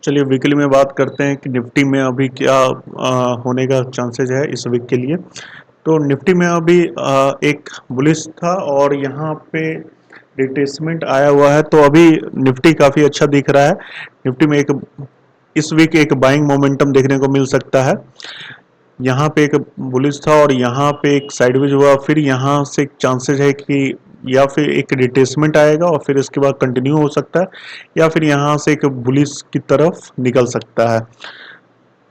चलिए वीकली में बात करते हैं कि निफ्टी में अभी क्या होने का चांसेस है इस वीक के लिए। तो निफ्टी में अभी एक बुलिश था और यहाँ पे रिट्रेसमेंट आया हुआ है, तो अभी निफ्टी काफ़ी अच्छा दिख रहा है। निफ्टी में एक इस वीक एक बाइंग मोमेंटम देखने को मिल सकता है। यहाँ पे एक बुलिश था और यहाँ पे एक साइडवेज हुआ, फिर यहाँ से एक चांसेस है कि या फिर एक रिट्रेसमेंट आएगा और फिर इसके बाद कंटिन्यू हो सकता है, या फिर यहाँ से एक बुलिश की तरफ निकल सकता है।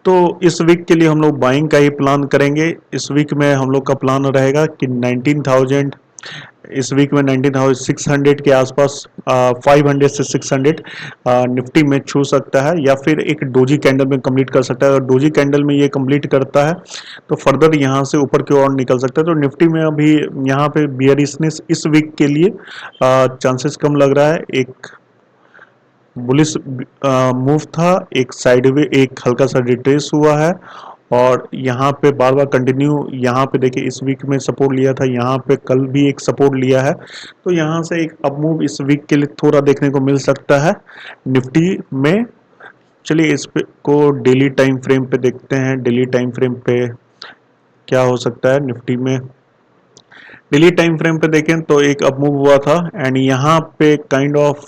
तो इस वीक के लिए हम लोग बाइंग का ही प्लान करेंगे। इस वीक में हम लोग का प्लान रहेगा कि 19,000, इस वीक में 19,600 के आसपास 500 से 600 निफ्टी में छू सकता है, या फिर एक डोजी कैंडल में कंप्लीट कर सकता है। अगर डोजी कैंडल में ये कंप्लीट करता है तो फर्दर यहाँ से ऊपर की ओर निकल सकता है। तो निफ्टी में अभी यहाँ पे बियरिशनेस इस वीक के लिए चांसेस कम लग रहा है। एक बुलिश मूव था, एक साइडवे एक हल्का सा रिट्रेस हुआ है, और यहाँ पे बार बार कंटिन्यू, यहाँ पे देखिए इस वीक में सपोर्ट लिया था, यहाँ पे कल भी एक सपोर्ट लिया है। तो यहाँ से एक अप मूव इस वीक के लिए थोड़ा देखने को मिल सकता है निफ्टी में। चलिए इस पे को डेली टाइम फ्रेम पे देखते हैं। डेली टाइम फ्रेम पे क्या हो सकता है निफ्टी में। डेली टाइम फ्रेम पे देखें तो एक अप मूव हुआ था एंड यहाँ पे kind of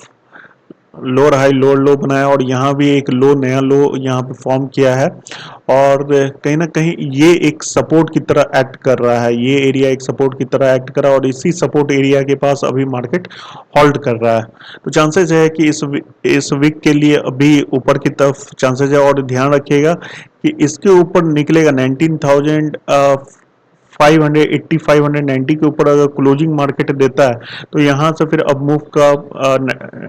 lower high lower लो बनाया, और यहाँ भी एक लो नया लो यहाँ पे फॉर्म किया है, और कहीं ना कहीं ये एक सपोर्ट की तरह एक्ट कर रहा है। ये एरिया एक सपोर्ट की तरह एक्ट कर रहा है और इसी सपोर्ट एरिया के पास अभी मार्केट होल्ड कर रहा है। तो चांसेस है कि इस वीक के लिए अभी ऊपर की तरफ चांसेस है, और ध्यान रखिएगा कि इसके ऊपर निकलेगा 19,000 580 590 के ऊपर अगर क्लोजिंग मार्केट देता है तो यहाँ से फिर अब मूव का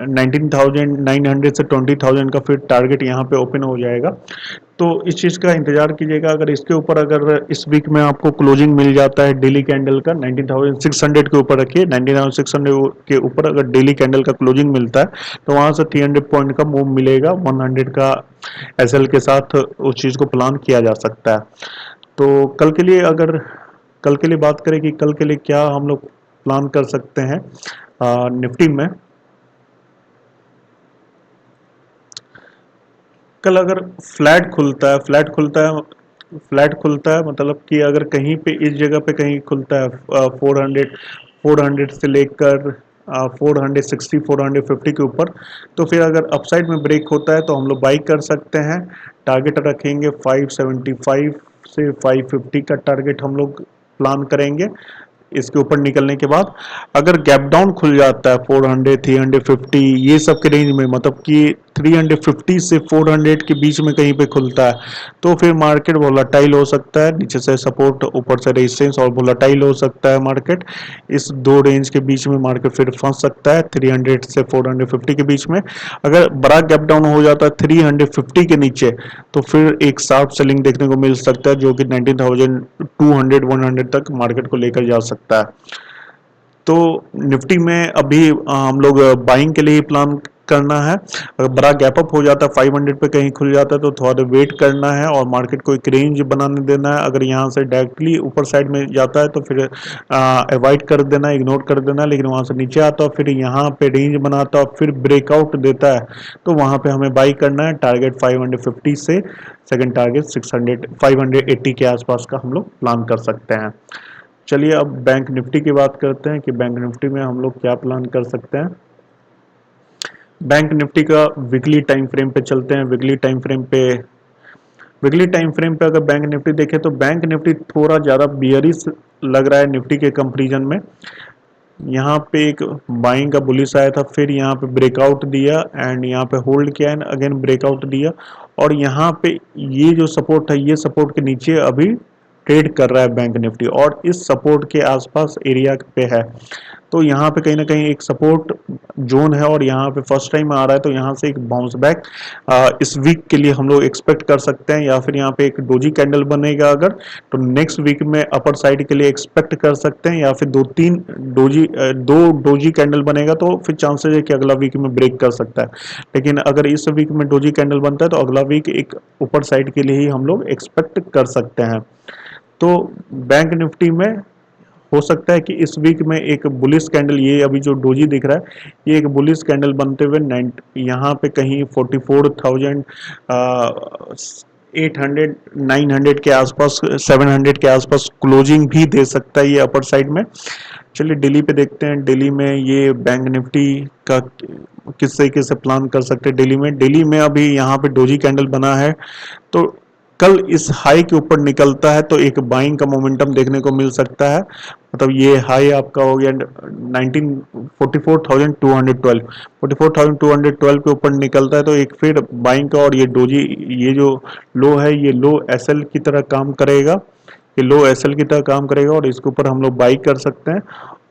19,900 से 20,000 का फिर टारगेट यहाँ पे ओपन हो जाएगा। तो इस चीज़ का इंतजार कीजिएगा। अगर इसके ऊपर अगर इस वीक में आपको क्लोजिंग मिल जाता है डेली कैंडल का 19,600 के ऊपर रखिए, 19,600 के ऊपर अगर डेली कैंडल का क्लोजिंग मिलता है तो वहाँ से 300 पॉइंट का मूव मिलेगा। 100 का एसएल के साथ उस चीज़ को प्लान किया जा सकता है। तो कल के लिए बात करें कि कल के लिए क्या हम लोग प्लान कर सकते हैं निफ्टी में। कल अगर फ्लैट खुलता है मतलब कि अगर कहीं पे इस जगह पे कहीं खुलता है 400 से लेकर 460 450 के ऊपर, तो फिर अगर अपसाइड में ब्रेक होता है तो हम लोग बाई कर सकते हैं। टारगेट रखेंगे 575 से 550 का टारगेट हम लोग प्लान करेंगे। इसके ऊपर निकलने के बाद अगर गैप डाउन खुल जाता है 400 350 ये सब के रेंज में, मतलब कि 350 से 400 के बीच में कहीं पे खुलता है तो फिर मार्केट वोलाटाइल हो सकता है। नीचे से सपोर्ट, ऊपर से रेजिस्टेंस, और वोलाटाइल हो सकता है मार्केट। इस दो रेंज के बीच में मार्केट फिर फंस सकता है 300 से 450 के बीच में। अगर बड़ा गैप डाउन हो जाता है 350 के नीचे तो फिर एक शार्प सेलिंग देखने को मिल सकता है, जो कि 19,200 100 तक मार्केट को लेकर जा सकता है। तो निफ्टी में अभी हम लोग बाइंग के लिए ही प्लान करना है। अगर बड़ा गैप अप हो जाता है 500 पे कहीं खुल जाता है तो थोड़ा देर वेट करना है और मार्केट को एक रेंज बनाने देना है। अगर यहाँ से डायरेक्टली ऊपर साइड में जाता है तो फिर अवॉइड कर देना, इग्नोर कर देना। लेकिन वहाँ से नीचे आता है फिर यहाँ पे रेंज बनाता है फिर ब्रेकआउट देता है तो वहाँ पे हमें बाई करना है। टारगेट 550 से सेकंड टारगेट 600 580 के आसपास का हम लोग प्लान कर सकते हैं। चलिए अब बैंक निफ्टी की बात करते हैं कि बैंक निफ्टी में हम लोग क्या प्लान कर सकते हैं। बैंक निफ्टी का वीकली टाइम फ्रेम पे चलते हैं। वीकली टाइम फ्रेम पे अगर बैंक निफ्टी देखें तो बैंक निफ्टी थोड़ा ज़्यादा बियरिश लग रहा है निफ्टी के कंपैरिजन में। यहाँ पे एक बाइंग का बुलिश आया था, फिर यहाँ पे ब्रेकआउट दिया एंड यहाँ पे होल्ड किया एंड अगेन ब्रेकआउट दिया, और यहाँ पे ये जो सपोर्ट है ये सपोर्ट के नीचे अभी ट्रेड कर रहा है बैंक निफ्टी और इस सपोर्ट के आसपास एरिया पे है। तो यहाँ पे कहीं ना कहीं एक सपोर्ट जोन है और यहाँ पे फर्स्ट टाइम आ रहा है, तो यहाँ से एक बाउंस बैक इस वीक के लिए हम लोग एक्सपेक्ट कर सकते हैं। या फिर यहाँ पे एक डोजी कैंडल बनेगा अगर, तो नेक्स्ट वीक में अपर साइड के लिए एक्सपेक्ट कर सकते हैं, या फिर दो डोजी कैंडल बनेगा तो फिर चांसेस है कि अगला वीक में ब्रेक कर सकता है। लेकिन अगर इस वीक में डोजी कैंडल बनता है तो अगला वीक एक ऊपर साइड के लिए ही हम लोग एक्सपेक्ट कर सकते हैं। तो बैंक निफ्टी में हो सकता है कि इस वीक में एक बुलिश कैंडल, ये अभी जो डोजी दिख रहा है ये एक बुलिश कैंडल बनते हुए यहाँ पे कहीं 44,000 800 900 के आसपास, 700 के आसपास क्लोजिंग भी दे सकता है ये अपर साइड में। चलिए दिल्ली पे देखते हैं, दिल्ली में ये बैंक निफ्टी का किस तरीके से प्लान कर सकते हैं। दिल्ली में अभी यहाँ पे डोजी कैंडल बना है, तो कल इस हाई के ऊपर निकलता है तो एक बाइंग का मोमेंटम देखने को मिल सकता है। मतलब ये हाई आपका हो गया 44,212, 44,212 के ऊपर निकलता है तो एक फिर बाइंग का, और ये डोजी, ये जो लो है ये लो एसएल की तरह काम करेगा, ये लो एसएल की तरह काम करेगा और इसके ऊपर हम लोग बाई कर सकते हैं।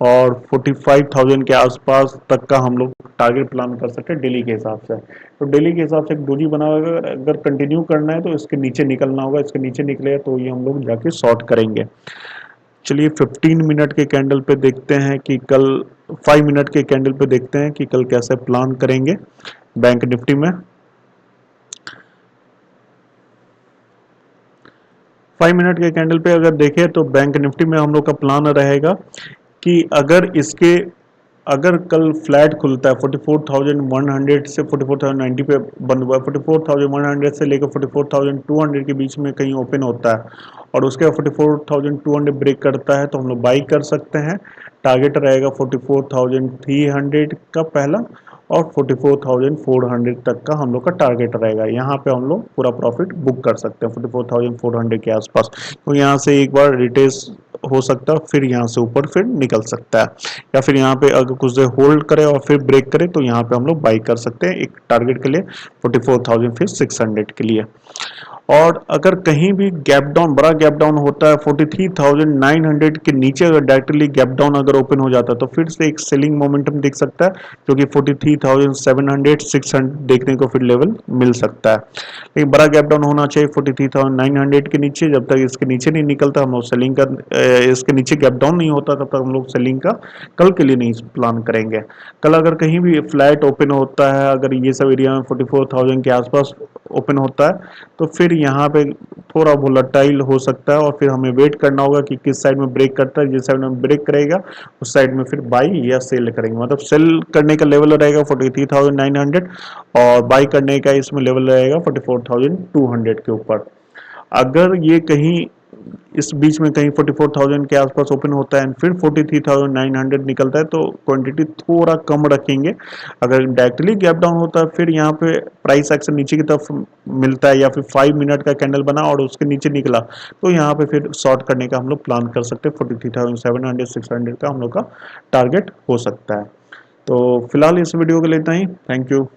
और 45,000 के आसपास तक का हम लोग टारगेट प्लान कर सकते हैं डेली के हिसाब से। तो डेली के हिसाब से एक डोजी बना हुआ है, अगर कंटिन्यू करना है तो इसके नीचे निकलना होगा, इसके नीचे निकलेगा तो ये हम लोग जाके शॉर्ट करेंगे। चलिए 15 मिनट के कैंडल पे देखते हैं कि कल, 5 मिनट के कैंडल पे देखते हैं कि कल कैसे प्लान करेंगे बैंक निफ्टी में। 5 मिनट के कैंडल पे अगर देखें तो बैंक निफ्टी में हम लोग का प्लान रहेगा कि अगर कल फ्लैट खुलता है 44,100 से 44,090 पे बंद हुआ है, 44,100 से लेकर 44,200 के बीच में कहीं ओपन होता है और उसके बाद 44,200 ब्रेक करता है तो हम लोग बाई कर सकते हैं। टारगेट रहेगा 44,300 का पहला, और 44,400 तक का हम लोग का टारगेट रहेगा। यहाँ पे हम लोग पूरा प्रॉफिट बुक कर सकते हैं 44,400 के आसपास। तो यहाँ से एक बार रिटेस हो सकता है, फिर यहाँ से ऊपर फिर निकल सकता है, या फिर यहाँ पे अगर कुछ देर होल्ड करे और फिर ब्रेक करे तो यहाँ पे हम लोग बाई कर सकते हैं एक टारगेट के लिए 44,600 के लिए। और अगर कहीं भी गैप डाउन, बड़ा गैप डाउन होता है 43,900 के नीचे, अगर डायरेक्टली गैप डाउन अगर ओपन हो जाता है तो फिर से एक सेलिंग मोमेंटम दिख सकता है, जो कि 43,700 600 देखने को फिर लेवल मिल सकता है। लेकिन बड़ा गैप डाउन होना चाहिए 43,900 के नीचे। जब तक इसके नीचे नहीं निकलता हम लोग सेलिंग का, इसके नीचे गैप डाउन नहीं होता तब तक हम लोग सेलिंग का कल के लिए नहीं प्लान करेंगे। कल अगर कहीं भी फ्लैट ओपन होता है, अगर ये सब एरिया में 44,000 के आसपास ओपन होता है तो फिर यहाँ पे थोड़ा वोलेटाइल हो सकता है, और फिर हमें वेट करना होगा कि किस साइड में ब्रेक करता है। जिस साइड में ब्रेक करेगा उस साइड में फिर बाई या सेल करेंगे। मतलब सेल करने का लेवल रहेगा 43,900 और बाई करने का इसमें लेवल रहेगा 44,200 के ऊपर। अगर ये कहीं इस बीच में कहीं 44,000 के आसपास ओपन होता है फिर 43,900 निकलता है तो क्वांटिटी थोड़ा कम रखेंगे। अगर डायरेक्टली गैप डाउन होता है फिर यहाँ पे प्राइस एक्शन नीचे की तरफ मिलता है, या फिर 5 मिनट का कैंडल बना और उसके नीचे निकला तो यहाँ पे फिर शॉर्ट करने का हम लोग प्लान कर सकते हैं। 43,700 600 का हम लोग का टारगेट हो सकता है। तो फिलहाल इस वीडियो के लिए इतना ही। Thank you.